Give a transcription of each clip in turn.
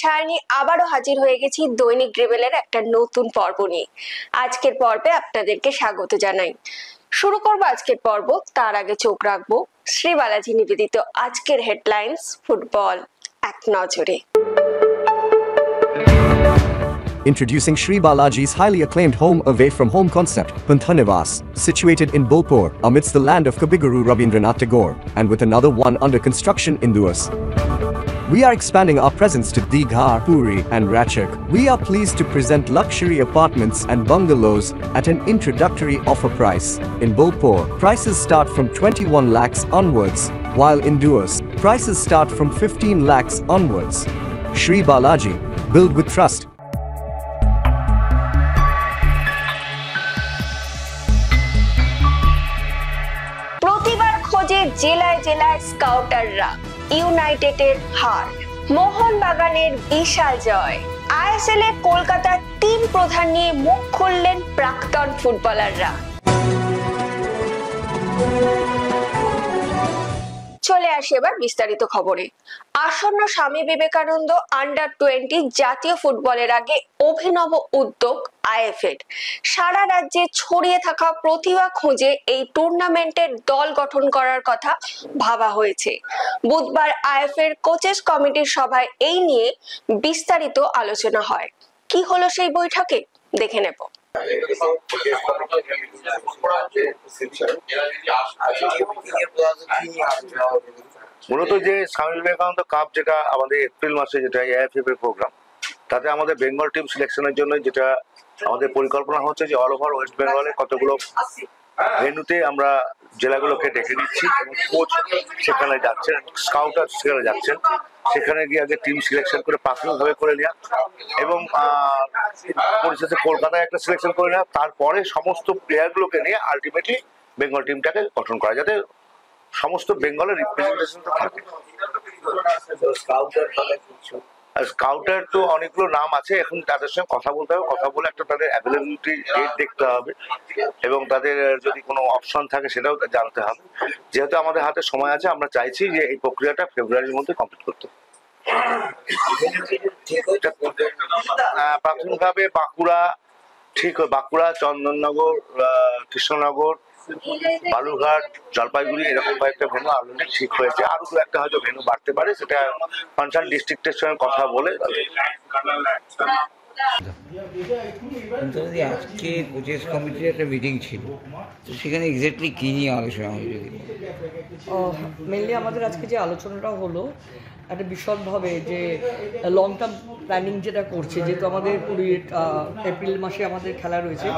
সায়নী আবারও হাজির হয়ে গেছি দৈনিক ড্রিবেলের একটা নতুন পর্ব নিয়ে। আজকের পর্বে আপনাদেরকে স্বাগত জানাই। শুরু করব আজকের পর্ব, তার আগে চোখ রাখবো শ্রী বালাজি নিবেদিত আজকের হেডলাইন্স ফুটবল এক নজরে। Introducing Sri Balaji's highly acclaimed home away from home concept, Panthanivas, situated in Bolpur, amidst the land of Kabiguru Rabindranath Tagore, and with another one under construction in Duas. We are expanding our presence to Digha, Puri, and Ratchak. We are pleased to present luxury apartments and bungalows at an introductory offer price. In Bolpur, prices start from 21 lakhs onwards, while in Duas, prices start from 15 lakhs onwards. Sri Balaji, build with trust. জেলায় জেলায় স্কাউটাররা, ইউনাইটেডের হার, মোহনবাগানের বিশাল জয়। ISL এ কলকাতার 3 প্রধান নিয়ে মুখ খুললেন প্রাক্তন ফুটবলাররা। চলে আসে এবার বিস্তারিত খবরে। আসন্ন স্বামী বিবেকানন্দ আন্ডার-20 জাতীয় ফুটবলের আগে অভিনব উদ্যোগ আইএফএর। সারা রাজ্যে ছড়িয়ে থাকা প্রতিভা খুঁজে এই টুর্নামেন্টের দল গঠন করার কথা ভাবা হয়েছে। বুধবার আইএফএর কোচেস কমিটির সভায় এই নিয়ে বিস্তারিত আলোচনা হয়। কি হলো সেই বৈঠকে, দেখে নেব। মূলত যে স্বামী বিবেকানন্দ কাপ, যেটা আমাদের এপ্রিল মাসে, যেটা এআইএফএফ এর প্রোগ্রাম, তাতে আমাদের বেঙ্গল টিম সিলেকশনের জন্য যেটা আমাদের পরিকল্পনা হচ্ছে যে অল ওভার ওয়েস্ট বেঙ্গলে কতগুলো ভেন্যুতে আমরা জেলাগুলোকে ডেকে দিচ্ছি এবং কোচ সেখানে যাচ্ছেন, স্কাউটার সেখানে যাচ্ছেন, সেখানে গিয়ে আগে টিম সিলেকশন করে প্রাথমিকভাবে করে নেওয়া এবং পরিশেষে কলকাতায় একটা সিলেকশন করে নেওয়া, তারপরে সমস্ত প্লেয়ারগুলোকে নিয়ে আলটিমেটলি বেঙ্গল টিমটাকে গঠন করা, যাতে সমস্ত বেঙ্গলের রিপ্রেজেন্টেশনটা থাকে। স্কাউটার তো অনেকগুলো নাম আছে, এখন তাদের সঙ্গে কথা বলতে হবে, কথা বলে একটা তাদের অ্যাভেলেবিলিটি ডেট দেখতে হবে এবং তাদের যদি কোনো অপশন থাকে সেটাও জানতে হবে। যেহেতু আমাদের হাতে সময় আছে, আমরা চাইছি যে এই প্রক্রিয়াটা ফেব্রুয়ারির মধ্যে কমপ্লিট করতে। প্রাথমিকভাবে বাঁকুড়া, চন্দননগর, কৃষ্ণনগর, বালুরঘাট, জলপাইগুড়ি, এরকম কয়েকটা ভেন্যু অলরেডি ঠিক হয়েছে। আরো দু একটা হয়তো ভেন্যু বাড়তে পারে, সেটা কনসার্ন ডিস্ট্রিক্টের সঙ্গে কথা বলে। আজকে কোচেস কমিটির একটা মিটিং ছিল, তো সেখানে এক্স্যাক্টলি কী নিয়ে আলোচনা হয়েছে? মেনলি আমাদের আজকে যে আলোচনাটা হলো একটা বিশদভাবে যে লং টার্ম প্ল্যানিং যেটা করছে, যেহেতু আমাদের 20 এপ্রিল মাসে আমাদের খেলা রয়েছে,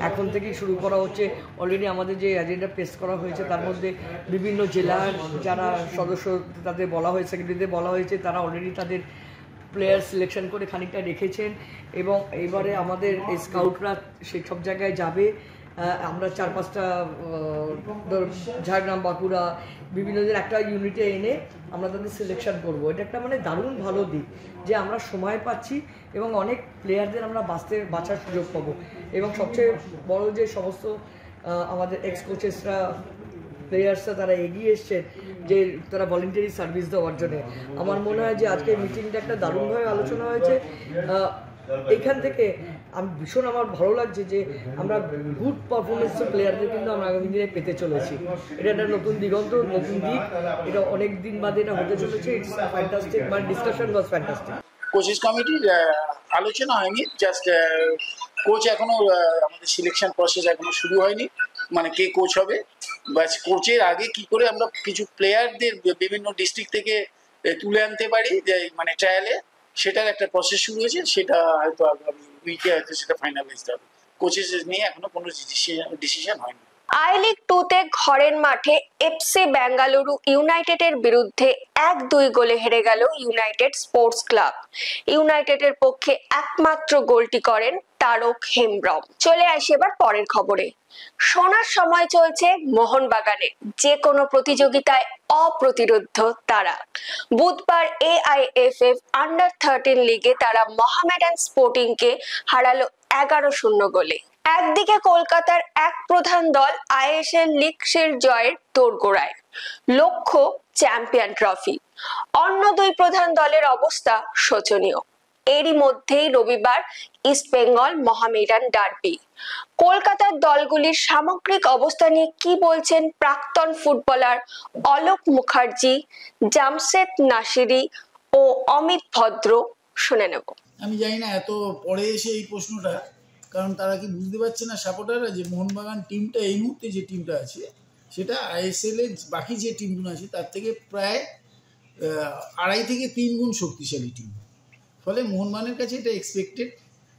এখন থেকেই শুরু করা হচ্ছে। অলরেডি আমাদের যে এজেন্ডা পেশ করা হয়েছে তার মধ্যে বিভিন্ন জেলার যারা সদস্য তাদের বলা হয়েছে, সেক্রেটারিদের বলা হয়েছে, তারা অলরেডি তাদের প্লেয়ার সিলেকশন করে খানিকটা রেখেছেন এবং এবারে আমাদের এই স্কাউটরা সেই সব জায়গায় যাবে। আমরা 4-5টা ঝাড়গ্রাম, বাঁকুড়া, বিভিন্ন দিন একটা ইউনিটে এনে আমরা তাদের সিলেকশন করব। এটা একটা মানে দারুণ ভালো দিক যে আমরা সময় পাচ্ছি এবং অনেক প্লেয়ারদের আমরা বাছার সুযোগ পাবো এবং সবচেয়ে বড় যে সমস্ত আমাদের এক্স কোচেসরা, প্লেয়ার্সরা তারা এগিয়ে এসছেন যে তারা ভলেন্টারি সার্ভিস দেওয়ার জন্য। আমার মনে হয় যে আজকে মিটিংটা একটা দারুণভাবে আলোচনা হয়েছে। এইখান থেকে আমার ভালো লাগছে যে আমরা গুড পারফরমেন্সের প্লেয়ারদের কিন্তু আমরা আগামী দিনে পেতে চলেছি। এটা একটা নতুন দিগন্ত, নতুন দিক, এটা অনেক দিন বাদে এটা হতে চলেছে। ইটস ফ্যান্টাস্টিক, মানে ডিসকাশন ওয়াজ ফ্যান্টাস্টিক। কোচেস কমিটির আলোচনা হয়নি, জাস্ট কোচ এখনো আমাদের সিলেকশন প্রসেস এখনো শুরু হয়নি, মানে কে কোচ হবে। বাস কোচের আগে কি করে আমরা কিছু প্লেয়ারদের বিভিন্ন ডিস্ট্রিক্ট থেকে তুলে আনতে পারি, যে মানে ট্রায়ালে, সেটার একটা প্রসেস শুরু হয়েছে। সেটা হয়তো আগামী উইকে হয়তো সেটা ফাইনালাইজ হবে। কোচেস নিয়ে এখনো কোনো ডিসিশন হয়নি। আই লিগ 2-তে ঘরের মাঠে এফসি বেঙ্গালুরু ইউনাইটেডের বিরুদ্ধে 1-2 গোলে হেরে গেল ইউনাইটেড স্পোর্টস ক্লাব। ইউনাইটেডের পক্ষে একমাত্র গোলটি করেন তারক হেমব্রম। চলে আসি এবার পরের খবরে। সোনার সময় চলছে মোহনবাগানে, যে কোনো প্রতিযোগিতায় অপ্রতিরোধ্য তারা। বুধবার এআইএফএফ আন্ডার-13 লিগে তারা মোহামেডান স্পোর্টিংকে হারালো 11-0 গোলে। একদিকে কলকাতার এক প্রধান দল আইএসএল লিগের জয়ের তোড়গোড়ায়, লক্ষ্য চ্যাম্পিয়ন ট্রফি। অন্য দুই প্রধান দলের অবস্থা শোচনীয়। এরই মধ্যেই রবিবার ইস্টবেঙ্গল মোহামেডান ডার্বি। কলকাতার দলগুলির সামগ্রিক অবস্থা নিয়ে কি বলছেন প্রাক্তন ফুটবলার অলোক মুখার্জি, জামশেদ নাসিরি ও অমিত ভদ্র, শুনে নেব। আমি জানি না এত পরে এসে এই প্রশ্নটা, কারণ তারা কি বুঝতে পারছে না সাপোর্টাররা যে মোহনবাগান টিমটা এই মুহূর্তে যে টিমটা আছে সেটা আইএসএল এর বাকি যে টিমগুলো আছে তার থেকে প্রায় 2.5 থেকে 3 গুণ শক্তিশালী টিম। ফলে মোহনবাগানের কাছে এটা এক্সপেক্টেড।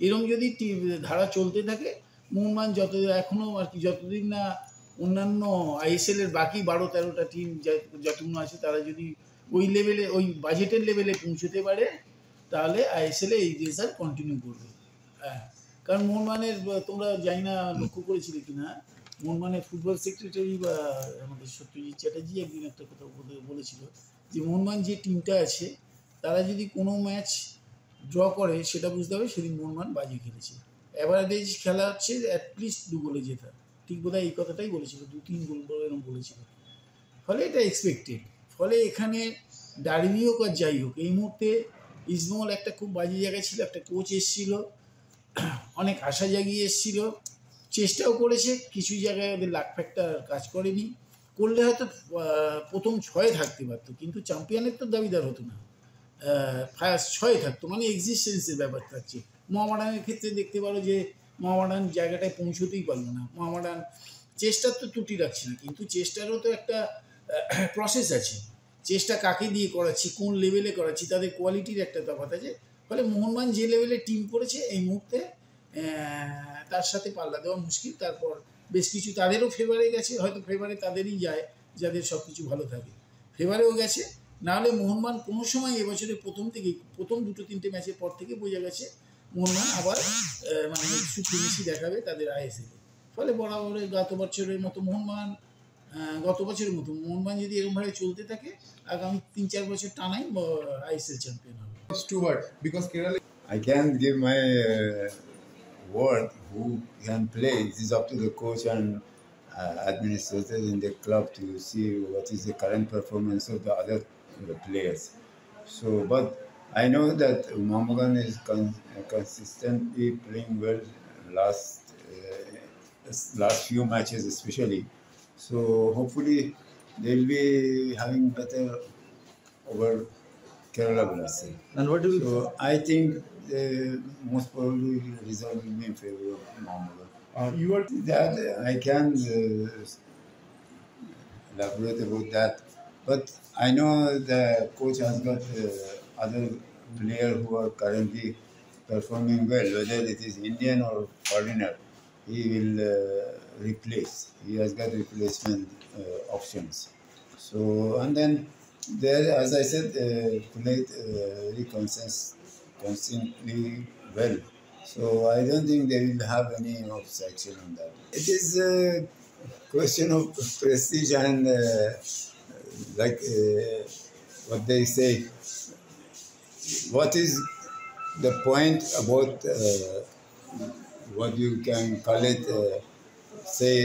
এরকম যদি ধারা চলতে থাকে, মোহনবাগান এখনও আর কি যতদিন না অন্যান্য আইএসএল এর বাকি 12-13টা টিম যতগুলো আছে তারা যদি ওই লেভেলে, ওই বাজেটের লেভেলে পৌঁছতে পারে, তাহলে আইএসএল এই রেজাল্ট কন্টিনিউ করবে। হ্যাঁ, কারণ মোহনবাগানের তোমরা জানি না লক্ষ্য করেছিলে কিনা, মোহনবাগানের ফুটবল সেক্রেটারি বা আমাদের সত্যজিৎ চ্যাটার্জি একদিন একটা কথা বলেছিল যে মোহনবাগান যে টিমটা আছে তারা যদি কোনো ম্যাচ ড্র করে সেটা বুঝতে হবে সেদিন মোহনবাগান বাজি খেলেছে। অ্যাভারেজ খেলা হচ্ছে অ্যাটলিস্ট 2 গোলে জেতা, ঠিক বোধহয় এই কথাটাই বলেছিল, 2-3 গোল এরকম বলেছিল। ফলে এটা এক্সপেক্টেড। ফলে এখানে ডার্বি হোক আর যাই হোক, এই মুহূর্তে ইস্টবেঙ্গল একটা খুব বাজে জায়গায় ছিল। একটা কোচ এসেছিল, অনেক আশা জাগিয়ে এসেছিল, চেষ্টাও করেছে, কিছু জায়গায় ওদের লাক ফ্যাক্টর কাজ করেনি। করলে হয়তো প্রথম 6-এ থাকতে পারতো, কিন্তু চ্যাম্পিয়নের তো দাবিদার হতো না, ফার্স্ট 6-এ থাকতো, মানে এক্সিস্টেন্সের ব্যাপার থাকছে। মোহামেডানের ক্ষেত্রে দেখতে পারো যে মোহামেডান জায়গাটায় পৌঁছতেই পারলো না। মোহামেডান চেষ্টার তো ত্রুটি রাখছে না, কিন্তু চেষ্টারও তো একটা প্রসেস আছে। চেষ্টা কাকে দিয়ে করাচ্ছি, কোন লেভেলে করাচ্ছি, তাদের কোয়ালিটির একটা তফাৎ আছে। ফলে মোহনবাগান যে লেভেলে টিম করেছে এই মুহূর্তে তার সাথে পাল্লা দেওয়া মুশকিল। তারপর বেশ কিছু তাদেরও ফেভারে গেছে, হয়তো ফেভারে তাদেরই যায় যাদের সব কিছু ভালো থাকে, ফেভারেও গেছে। নাহলে মোহনবাগান কোনো সময় এবছরের প্রথম 2-3টে ম্যাচের পর থেকে বোঝা গেছে মোহনবাগান আবার মানে সুপ্রিমেসি দেখাবে তাদের আইএসএলে। ফলে বরাবরের গত বছরের মতো মোহনবাগান যদি এরকমভাবে চলতে থাকে, আগামী 3-4 বছর টানাই আইএসএল চ্যাম্পিয়ন হবে। Because Kerala, I can't give my word who can play. It is up to the coach and administrators in the club to see what is the current performance of the other players. So, but I know that Mohammedan is consistently playing well last few matches especially. So hopefully they'll be having better over Kerala Blasters. And what do you? So I think the most probably result will be in favor of Mohammedan. You are That I can elaborate about that, but I know the coach has got other players who are currently performing well, whether it is Indian or foreigner. He will replace. He has got replacement options. So, and then there, as I said, played very constantly well. So I don't think they will have any obstruction on that. It is a question of prestige and like what they say. What is the point about what you can call it, say,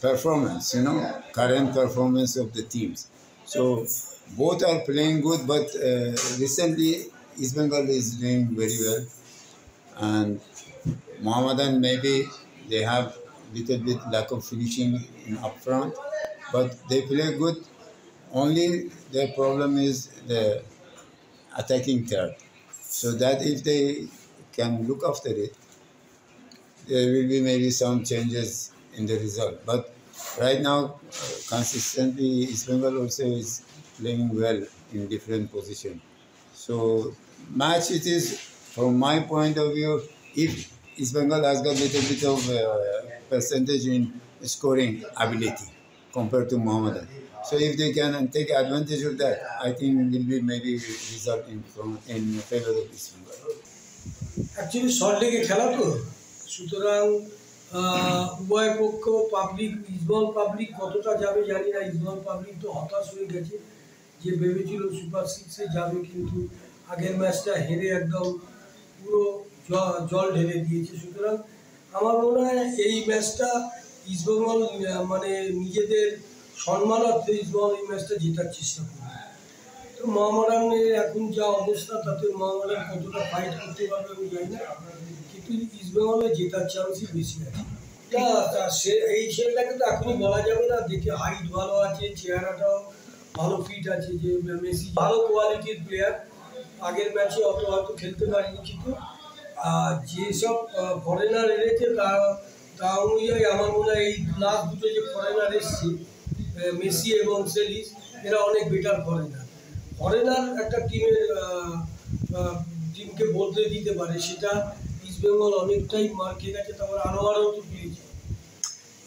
performance, current performance of the teams. So both are playing good, but recently East Bengal is doing very well, and Mohammedan maybe they have little bit lack of finishing in up front, but they play good. Only their problem is the attacking third. So that if they can look after it, there will be maybe some changes in the result. But right now, consistently, East Bengal also is playing well in different positions. So match it is, from my point of view, if East Bengal has got a little bit of percentage in scoring ability compared to Mohammedan. So if they can take advantage of that, I think it will be maybe result in favor of East Bengal. Actually সল্টলেকে খেলা তো, সুতরাং উভয় পক্ষ public, East Bengal public কতটা যাবে জানি না। ইস্টবেঙ্গল পাবলিক তো হতাশ হয়ে গেছে, যে ভেবেছিল সুপার 6-এ যাবে, কিন্তু আগের ম্যাচটা হেরে একদম পুরো জল ঢেলে দিয়েছে। সুতরাং আমার মনে হয় এই ম্যাচটা ইস্টবেঙ্গল মানে নিজেদের সম্মানার্থে ইস্টবেঙ্গল এই ম্যাচটা জেতার চেষ্টা করবে। তো তো মোহামেডানের এখন যা অবস্থা তাতে মোহামেডান কতটা ফাইট করতে পারবে আমি জানি না, কিন্তু ইস্টবেঙ্গলে জেতার চান্সই বেশি আছে। সে এই ছেলেটাকে তো এখনই বলা যাবে না, দেখে হাইট ভালো আছে, চেহারাটাও ভালো ফিট আছে, যে মেসি ভালো কোয়ালিটির প্লেয়ার, আগের ম্যাচে অত হয়তো খেলতে পারেনি, কিন্তু যেসব ফরেনার এনেছে তা অনুযায়ী আমার মনে হয় এই লাস্ট দুটো যে ফরেনার এসছে মেসি এবং সেলিস, এরা অনেক বেটার ফরেনার একটা টিমকে বদলে দিতে পারে, সেটা ইস্টবেঙ্গল অনেকটাই মার খেয়ে গেছে। তারপর আনোয়ারও তো পেয়েছে,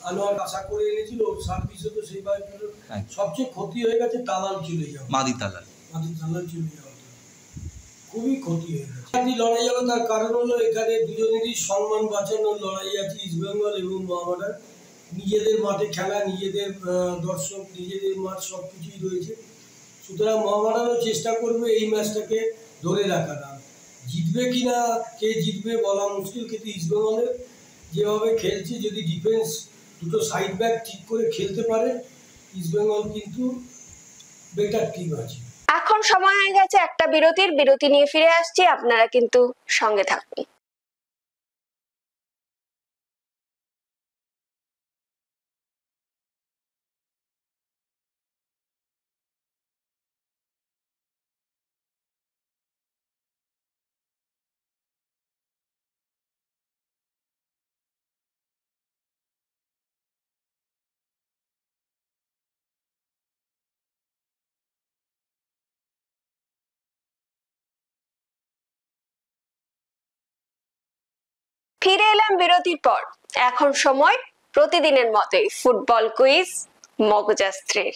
আনোয়ার আশা করে এনেছিল, ওর সার্ভিসও তো সেইভাবে সবচেয়ে ক্ষতি হয়ে গেছে তালাল চলে যাওয়া, মাদি তালাল চলে যাওয়া খুবই ক্ষতি হয়ে গেছে। লড়াই হবে, তার কারণ হলো এখানে দুজনেরই সম্মান বাঁচানোর লড়াই আছে, ইস্টবেঙ্গল এবং মোহামেডান। নিজেদের মাঠে খেলা, নিজেদের দর্শক, নিজেদের মাঠ সব কিছুই রয়েছে, সুতরাং মোহামেডানও চেষ্টা করবে এই ম্যাচটাকে ধরে রাখার। জিতবে কিনা, কে জিতবে বলা মুশকিল, কিন্তু ইস্টবেঙ্গলের যেভাবে খেলছে, যদি ডিফেন্স দুটো সাইড ব্যাক ঠিক করে খেলতে পারে, ইস্টবেঙ্গল কিন্তু বেটার টিম আছে। এখন সময় হয়ে গেছে একটা বিরতি নিয়ে ফিরে আসছি, আপনারা কিন্তু সঙ্গে থাকুন। ফিরে এলাম বিরতির পর। এখন সময় প্রতিদিনের মতোই ফুটবল কুইজ মগজাস্ত্রের।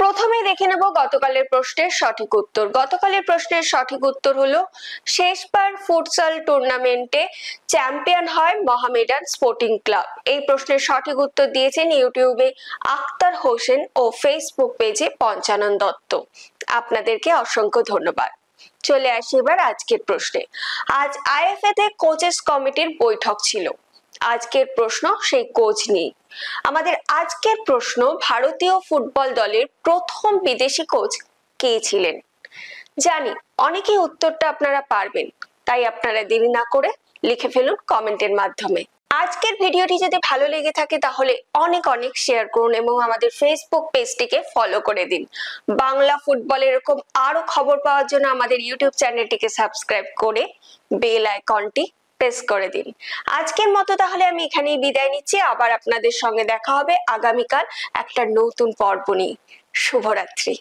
প্রথমে দেখে নেব গতকালের প্রশ্নের সঠিক উত্তর। গতকালের প্রশ্নের সঠিক উত্তর হলো, শেষবার ফুটসাল টুর্নামেন্টে চ্যাম্পিয়ন হয় মোহামেডান স্পোর্টিং ক্লাব। এই প্রশ্নের সঠিক উত্তর দিয়েছেন ইউটিউবে আক্তার হোসেন ও ফেসবুক পেজে পঞ্চানন দত্ত। আপনাদেরকে অসংখ্য ধন্যবাদ। চলে আসি এবার আজকের প্রশ্নে। আজ আইএফএ তে কোচেস কমিটির বৈঠক ছিল। আজকের প্রশ্ন সেই কোচ নিয়ে। আমাদের আজকের প্রশ্ন, ভারতীয় ফুটবল দলের প্রথম বিদেশি কোচ কে ছিলেন? জানি অনেকেই উত্তরটা আপনারা পারবেন, তাই আপনারা দেরি না করে লিখে ফেলুন কমেন্টের মাধ্যমে। আজকের ভিডিওটি যদি ভালো লেগে থাকে তাহলে অনেক অনেক শেয়ার করুন এবং আমাদের ফেসবুক পেজটিকে ফলো করে দিন। বাংলা ফুটবলের এরকম আরো খবর পাওয়ার জন্য আমাদের ইউটিউব চ্যানেলটিকে সাবস্ক্রাইব করে বেল আইকনটি প্রেস করে দিন। আজকের মতো তাহলে আমি এখানেই বিদায় নিচ্ছি। আবার আপনাদের সঙ্গে দেখা হবে আগামীকাল একটা নতুন পর্ব নিয়ে। শুভরাত্রি।